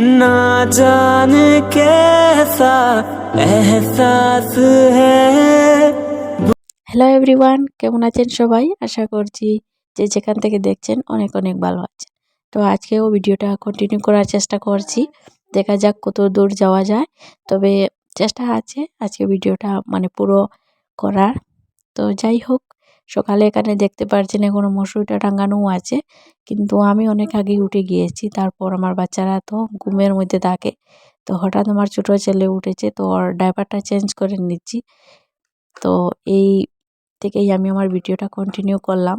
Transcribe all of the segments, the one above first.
ना जाने कैसा एहसास है। হ্যালো এভরিওয়ান, কেমন আছেন সবাই? আশা করছি যে যেখান থেকে দেখছেন অনেক অনেক ভালো আছেন। তো আজকেও ভিডিওটা কন্টিনিউ করার চেষ্টা করছি, দেখা যাক কত দূর যাওয়া যায়। তবে চেষ্টা আছে আজকে ভিডিওটা পুরো করার। তো যাই হোক, সকালে এখানে দেখতে পাচ্ছেন এখনো মশারিটা টাঙানো আছে, কিন্তু আমি অনেক আগেই উঠে গিয়েছি। তারপর আমার বাচ্চারা তো ঘুমের মধ্যে থাকে। তো হঠাৎ আমার ছোট ছেলে উঠেছে, তো ওর ডায়পারটা চেঞ্জ করে নিচ্ছি। তো এই থেকেই আমি আমার ভিডিওটা কন্টিনিউ করলাম।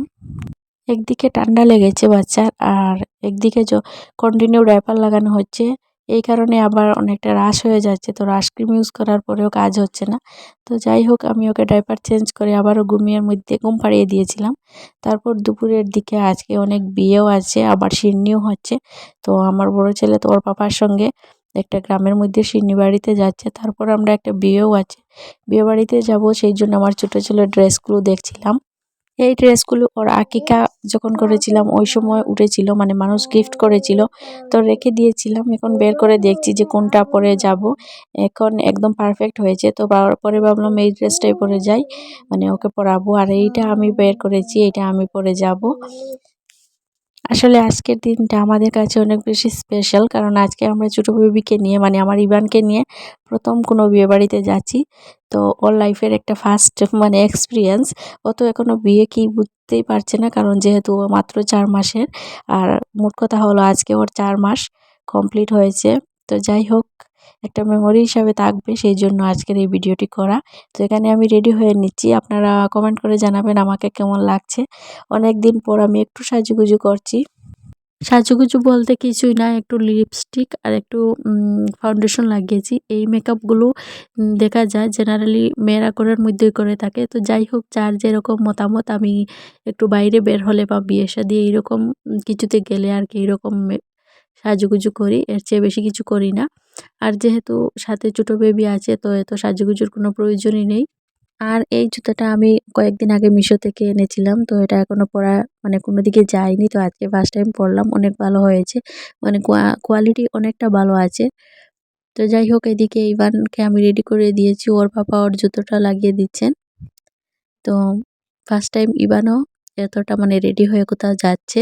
একদিকে ঠান্ডা লেগেছে বাচ্চার, আর একদিকে কন্টিনিউ ডায়পার লাগানো হচ্ছে। এই কারণে আবার অনেকটা রাশ হয়ে যাচ্ছে, তো রাশ ক্রিম ইউজ করার পরেও কাজ হচ্ছে না। তো যাই হোক, আমি ওকে ডায়পার চেঞ্জ করে আবারও ঘুম পাড়িয়ে দিয়েছিলাম। তারপর দুপুরের দিকে আজকে অনেক বিয়েও আছে, আবার সিন্নিও হচ্ছে। তো আমার বড় ছেলে তো ওর পাপার সঙ্গে একটা গ্রামের মধ্যে সিন্নি বাড়িতে যাচ্ছে। তারপর আমরা একটা বিয়েও আছে, বিয়ে বাড়িতে যাব, সেই জন্য আমার ছোট ছেলের ড্রেসগুলো দেখছিলাম। এই ড্রেসগুলো ওর আকিকা যখন করেছিলাম ওই সময় উঠেছিল, মানুষ গিফট করেছিল, তো রেখে দিয়েছিলাম। এখন বের করে দেখছি যে কোনটা পরে যাব। এখন একদম পারফেক্ট হয়েছে, তো পরে ভাবলাম এই ড্রেসটাই পরে যাই, ওকে পরাবো। আর এইটা আমি বের করেছি, এটা আমি পরে যাব। আসলে আজকের দিনটা আমাদের কাছে অনেক বেশি স্পেশাল, কারণ আজকে আমরা ছোট বেবিকে নিয়ে আমার ইভানকে নিয়ে প্রথম কোনো বিয়ে বাড়িতে যাচ্ছি। তো ওর লাইফের একটা ফার্স্ট এক্সপিরিয়েন্স। ও তো এখনো বিয়ে কি বুঝতেই পারছে না, কারণ যেহেতু ও মাত্র 4 মাসের। আর মোট কথা হলো আজকে ওর 4 মাস কমপ্লিট হয়েছে। তো যাই হোক, একটা মেমোরি হিসাবে থাকবে, সেই জন্য আজকের এই ভিডিওটি করা। তো এখানে আমি রেডি হয়ে নিচ্ছি, আপনারা কমেন্ট করে জানাবেন আমাকে কেমন লাগছে। অনেক দিন পর আমি একটু সাজুগুজু করছি। সাজুগুজু বলতে কিছুই না, একটু লিপস্টিক আর একটু ফাউন্ডেশন লাগিয়েছি। এই মেকআপগুলো দেখা যায় জেনারেলি মেয়েরা ঘরের মধ্যেই করে থাকে। তো যাই হোক, যার যেরকম মতামত, আমি একটু বাইরে বের হলে বা বিয়ে শাদী এইরকম কিছুতে গেলে আর কি এরকম সাজুগুজু করি, এর চেয়ে বেশি কিছু করি না। আর যেহেতু সাথে ছোট বেবি আছে, তো এত সাজুগুজুর কোনো প্রয়োজনই নেই। আর এই জুতাটা আমি কয়েকদিন আগে মিশো থেকে এনেছিলাম, তো এটা এখনো পরা কোনো দিকে যায়নি। তো আজকে ফার্স্ট টাইম পরলাম, অনেক ভালো হয়েছে, কোয়ালিটি অনেকটা ভালো আছে। তো যাই হোক, এদিকে ইভানকে আমি রেডি করে দিয়েছি, ওর পাপা ওর জুতোটা লাগিয়ে দিচ্ছেন। তো ফার্স্ট টাইম ইভানও এতটা রেডি হয়ে কোথাও যাচ্ছে।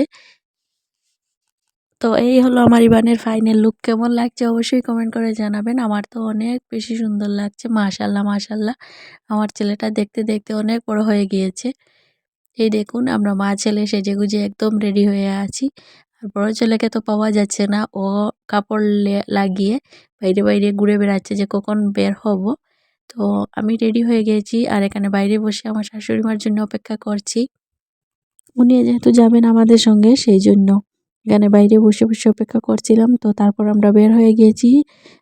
তো এই হলো আমার ইভানের ফাইনাল লুক। কেমন লাগছে অবশ্যই কমেন্ট করে জানাবেন। আমার তো অনেক বেশি সুন্দর লাগছে, মাশাআল্লাহ মাশাআল্লাহ। আমার ছেলেটা দেখতে দেখতে অনেক বড় হয়ে গিয়েছে। এই দেখুন, আমরা মা ছেলে সেজেগুজে একদম রেডি হয়ে আছি। আর বড় ছেলেকে তো পাওয়া যাচ্ছে না, ও কাপড় লাগিয়ে বাইরে বাইরে ঘুরে বেড়াচ্ছে যে কখন বের হব। তো আমি রেডি হয়ে গেছি, আর এখানে বাইরে বসে আমার শাশুড়ি মার জন্য অপেক্ষা করছি। উনি যেহেতু যাবেন আমাদের সঙ্গে, সেই জন্য এখানে বাইরে বসে বসে অপেক্ষা করছিলাম। তো তারপর আমরা বের হয়ে গিয়েছি,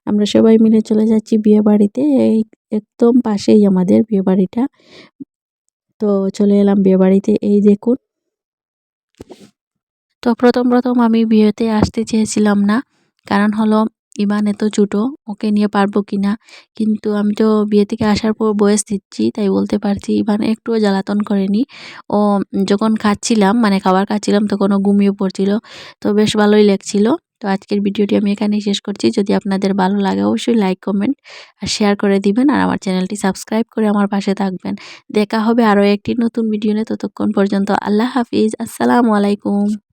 আমরা সবাই মিলে চলে যাচ্ছি বিয়ে বাড়িতে। এই একদম পাশেই আমাদের বিয়ে বাড়িটা। তো চলে এলাম বিয়ে বাড়িতে, এই দেখুন। তো প্রথম আমি বিয়েতে আসতে চেয়েছিলাম না, কারণ হলো ইমান এত ছোট, ওকে নিয়ে পারবো কিনা। কিন্তু আমি তো বিয়ে থেকে আসার পর বয়স দিচ্ছি, তাই বলতে পারছি ইমান একটুও জ্বালাতন করেনি। ও যখন খাচ্ছিলাম খাবার খাচ্ছিলাম তখন ও ঘুমিয়ে পড়ছিল। তো বেশ ভালোই লাগছিল। তো আজকের ভিডিওটি আমি এখানেই শেষ করছি। যদি আপনাদের ভালো লাগে অবশ্যই লাইক কমেন্ট আর শেয়ার করে দিবেন, আর আমার চ্যানেলটি সাবস্ক্রাইব করে আমার পাশে থাকবেন। দেখা হবে আরও একটি নতুন ভিডিও নিয়ে, ততক্ষণ পর্যন্ত আল্লাহ হাফিজ, আসসালামু আলাইকুম।